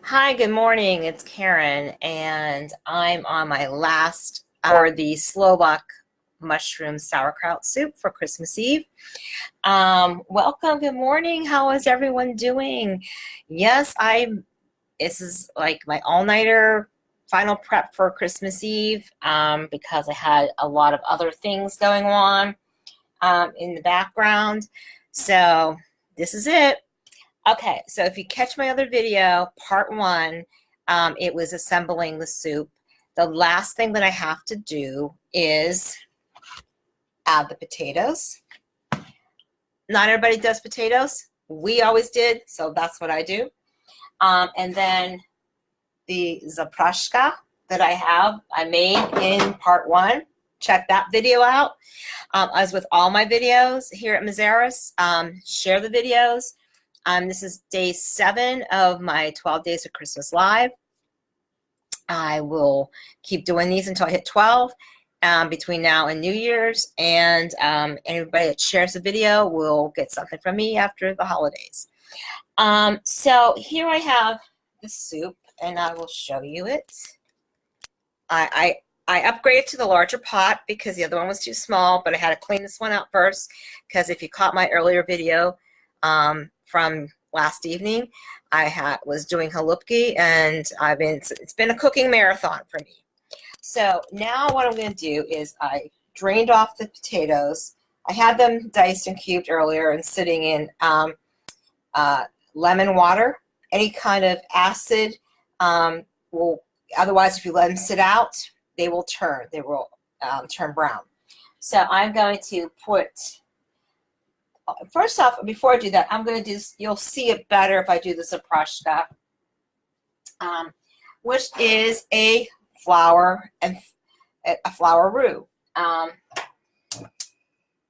Hi, good morning. It's Karen, and I'm on my last for the Slovak mushroom sauerkraut soup for Christmas Eve. Welcome. Good morning. How is everyone doing? Yes, this is like my all-nighter final prep for Christmas Eve because I had a lot of other things going on in the background. So this is it. Okay, so if you catch my other video, part one, it was assembling the soup. The last thing that I have to do is add the potatoes. Not everybody does potatoes. We always did, so that's what I do. And then the zapraszka that I made in part one. Check that video out. As with all my videos here at Mazzaris, share the videos. This is day 7 of my 12 Days of Christmas Live. I will keep doing these until I hit 12 between now and New Year's. And anybody that shares the video will get something from me after the holidays. So here I have the soup, and I will show you it. I upgraded to the larger pot because the other one was too small, but I had to clean this one out first because if you caught my earlier video, from last evening, I was doing halupki, and it's been a cooking marathon for me. So now what I'm going to do is I drained off the potatoes. I had them diced and cubed earlier and sitting in lemon water. Any kind of acid will, otherwise if you let them sit out, they will turn brown. So I'm going to put, first off, before I do that, I'm going to do, you'll see it better if I do the zapraszka, which is a flour roux.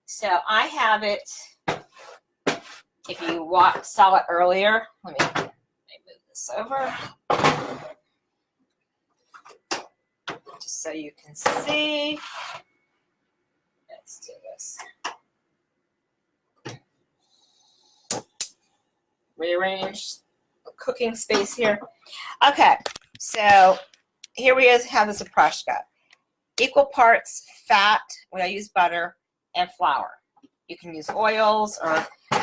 So I have it, if you saw it earlier, let me move this over, just so you can see. Let's do this. Rearrange the cooking space here. Okay, so here we have the zapraszka. Equal parts fat, when I use butter, and flour. You can use oils,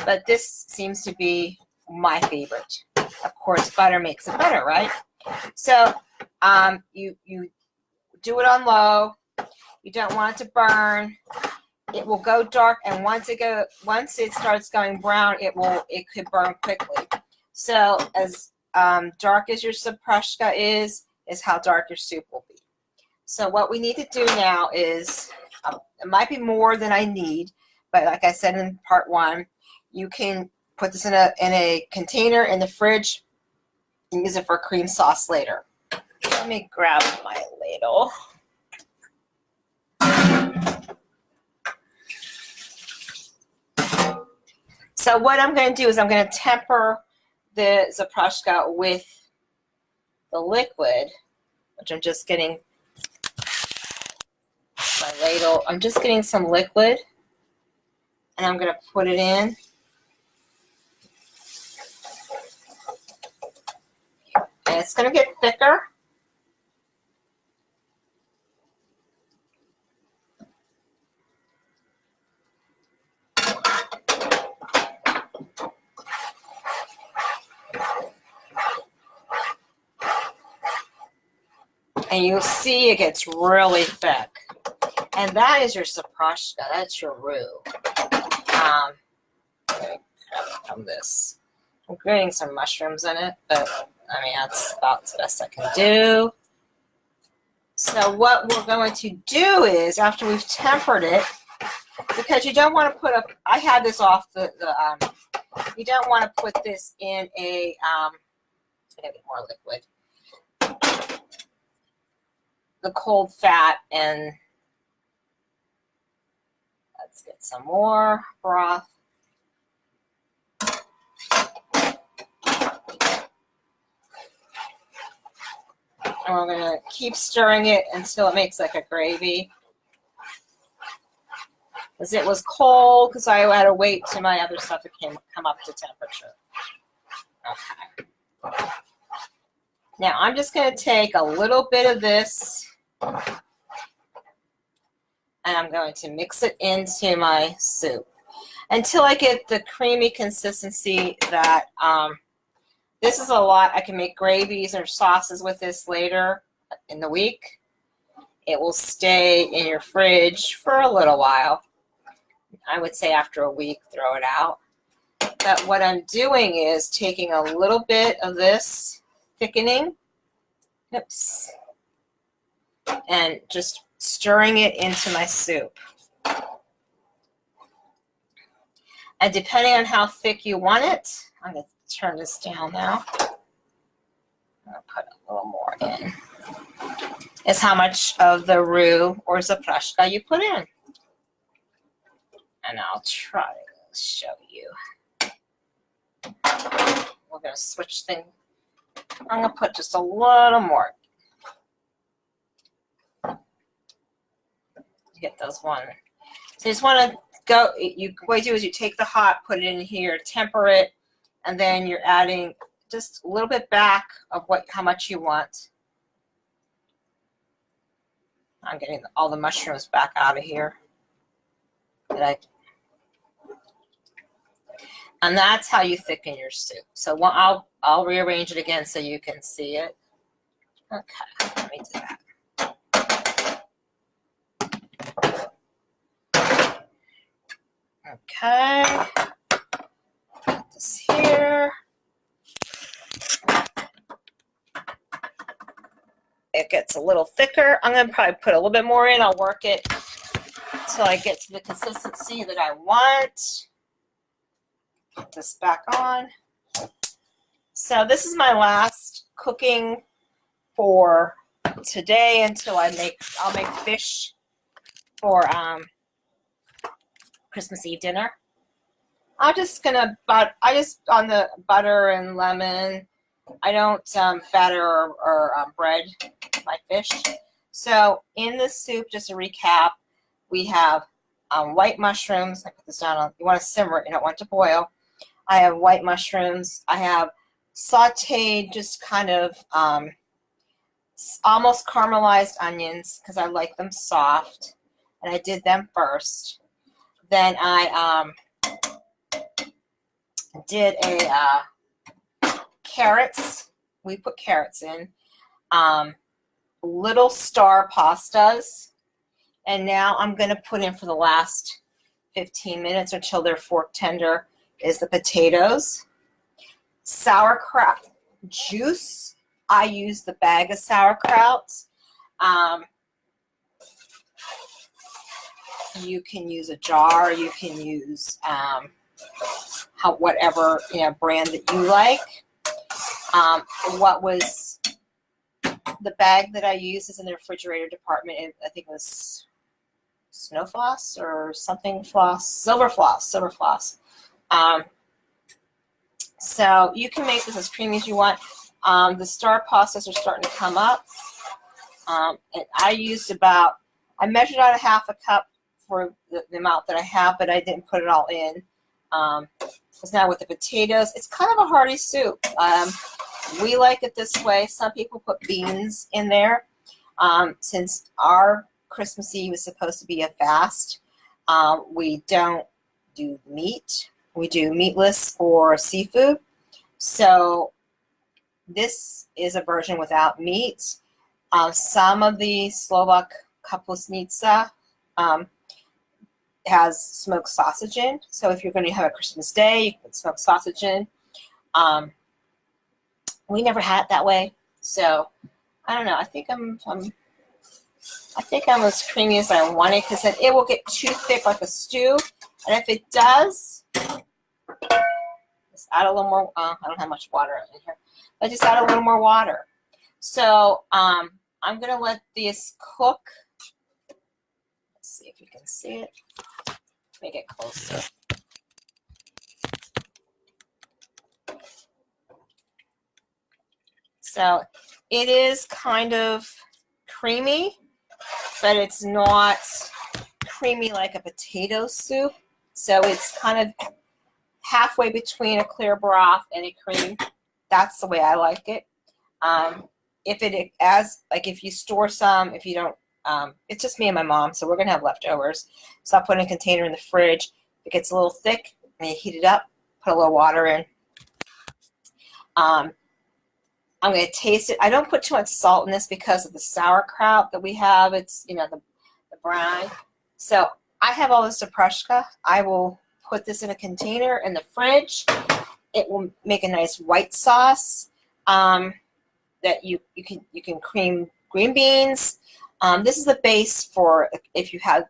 but this seems to be my favorite. Of course, butter makes it better, right? So you do it on low. You don't want it to burn. It will go dark, and once it starts going brown, it could burn quickly. So as dark as your zapraszka is how dark your soup will be. So what we need to do now is, it might be more than I need, but like I said in part one, you can put this in a container in the fridge and use it for cream sauce later. Let me grab my ladle. So what I'm going to do is I'm going to temper the zapraszka with the liquid, which I'm just getting my ladle. I'm just getting some liquid, and I'm going to put it in. And it's going to get thicker. And you'll see it gets really thick. And that is your zapraszka. That's your roux. From this. I'm grating some mushrooms in it, but I mean, that's about the best I can do. So what we're going to do is, after we've tempered it, because you don't want to put I had this off you don't want to put this in a, maybe more liquid. The cold fat, and let's get some more broth. And we're going to keep stirring it until it makes like a gravy. Because it was cold, because I had to wait till my other stuff come up to temperature. Okay. Now I'm just going to take a little bit of this and I'm going to mix it into my soup until I get the creamy consistency that this is a lot. I can make gravies or sauces with this later in the week. It will stay in your fridge for a little while. I would say after a week, throw it out. But what I'm doing is taking a little bit of this thickening, oops, and just stirring it into my soup. And depending on how thick you want it, I'm going to turn this down now. I'm going to put a little more in. Is how much of the roux or zapraszka you put in. And I'll try to show you. We're going to switch things. I'm going to put just a little more. Get those one. So you just want to go, what you do is you take the hot, put it in here, temper it, and then you're adding just a little bit back of how much you want. I'm getting all the mushrooms back out of here. And that's how you thicken your soup. So I'll rearrange it again so you can see it. Okay, let me do that. Okay, put this here. It gets a little thicker. I'm going to probably put a little bit more in. I'll work it until I get to the consistency that I want. Put this back on. So this is my last cooking for today until I'll make fish for Christmas Eve dinner. I'm just gonna on the butter and lemon. I don't batter or bread my fish. So in the soup, just to recap, we have white mushrooms. I put this down on. You want to simmer it. You don't want it to boil. I have white mushrooms. I have sauteed, just kind of almost caramelized onions because I like them soft, and I did them first. Then I did a carrots. We put carrots in. Little star pastas. And now I'm going to put in for the last 15 minutes until they're fork tender is the potatoes. Sauerkraut juice. I use the bag of sauerkraut. You can use a jar. You can use whatever brand that you like. What was the bag that I use is in the refrigerator department. I think it was snow floss or something floss, silver floss. So you can make this as creamy as you want. The star pastas are starting to come up. And I measured out a half a cup for the amount that I have, but I didn't put it all in. Because now with the potatoes, it's kind of a hearty soup. We like it this way. Some people put beans in there. Since our Christmas Eve is supposed to be a fast, we don't do meat. We do meatless or seafood. So this is a version without meat. Some of the Slovak kapustnica has smoked sausage in. So if you're going to have a Christmas day, you can put smoked sausage in. We never had it that way. So I don't know. I think I'm as creamy as I want it, because then it will get too thick like a stew. And if it does, just add a little more. I don't have much water in here, but just add a little more water. So I'm gonna let this cook. Let's see if you can see it. Make it closer. So it is kind of creamy, but it's not creamy like a potato soup. So it's kind of halfway between a clear broth and a cream. That's the way I like it. If you store some, if you don't, it's just me and my mom, so we're gonna have leftovers. So I'll put in a container in the fridge. If it gets a little thick, and you heat it up, put a little water in. I'm gonna taste it. I don't put too much salt in this because of the sauerkraut that we have. It's, you know, the brine. So I have all this zaprushka. I will put this in a container in the fridge. It will make a nice white sauce that you can cream green beans. This is the base for if you have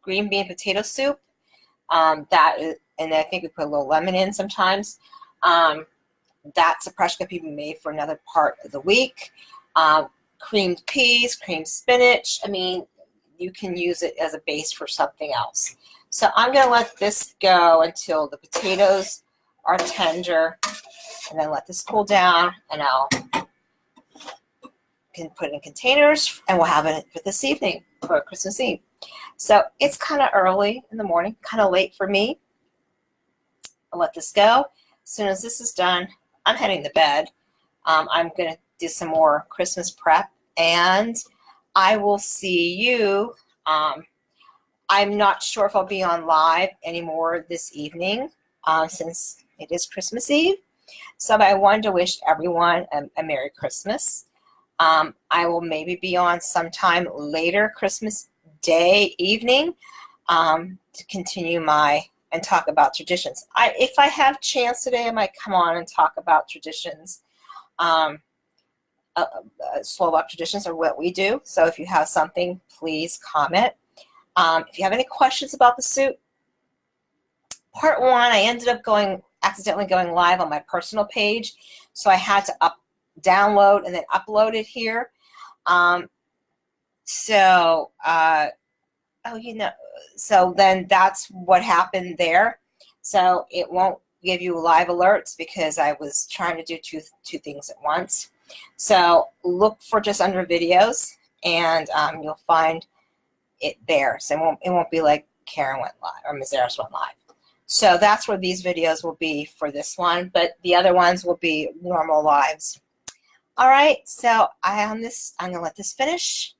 green bean potato soup. And I think we put a little lemon in sometimes. That's a zaprushka can be made for another part of the week. Creamed peas, creamed spinach. I mean, you can use it as a base for something else. So I'm going to let this go until the potatoes are tender, and then let this cool down, and I'll can put it in containers, and we'll have it for this evening for Christmas Eve. So it's kind of early in the morning, kind of late for me. I'll let this go. As soon as this is done, I'm heading to bed. I'm going to do some more Christmas prep, and I will see you. I'm not sure if I'll be on live anymore this evening since it is Christmas Eve. So I wanted to wish everyone a Merry Christmas. I will maybe be on sometime later Christmas Day evening to continue and talk about traditions. If I have chance today, I might come on and talk about traditions, Slovak traditions, or what we do. So if you have something, please comment. If you have any questions about the soup, part 1, I ended up accidentally going live on my personal page, so I had to download and then upload it here. So then that's what happened there. So it won't give you live alerts because I was trying to do two things at once. So look for just under videos, and you'll find it there. So it won't be like Karen went live or Mazaris went live. So that's where these videos will be for this one, but the other ones will be normal lives. All right, so I'm going to let this finish.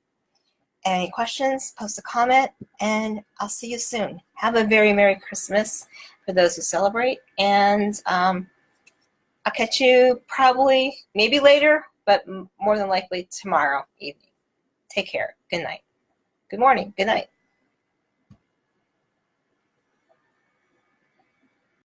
Any questions, post a comment, and I'll see you soon. Have a very Merry Christmas for those who celebrate, and I'll catch you probably, maybe later, but more than likely tomorrow evening. Take care. Good night. Good morning. Good night.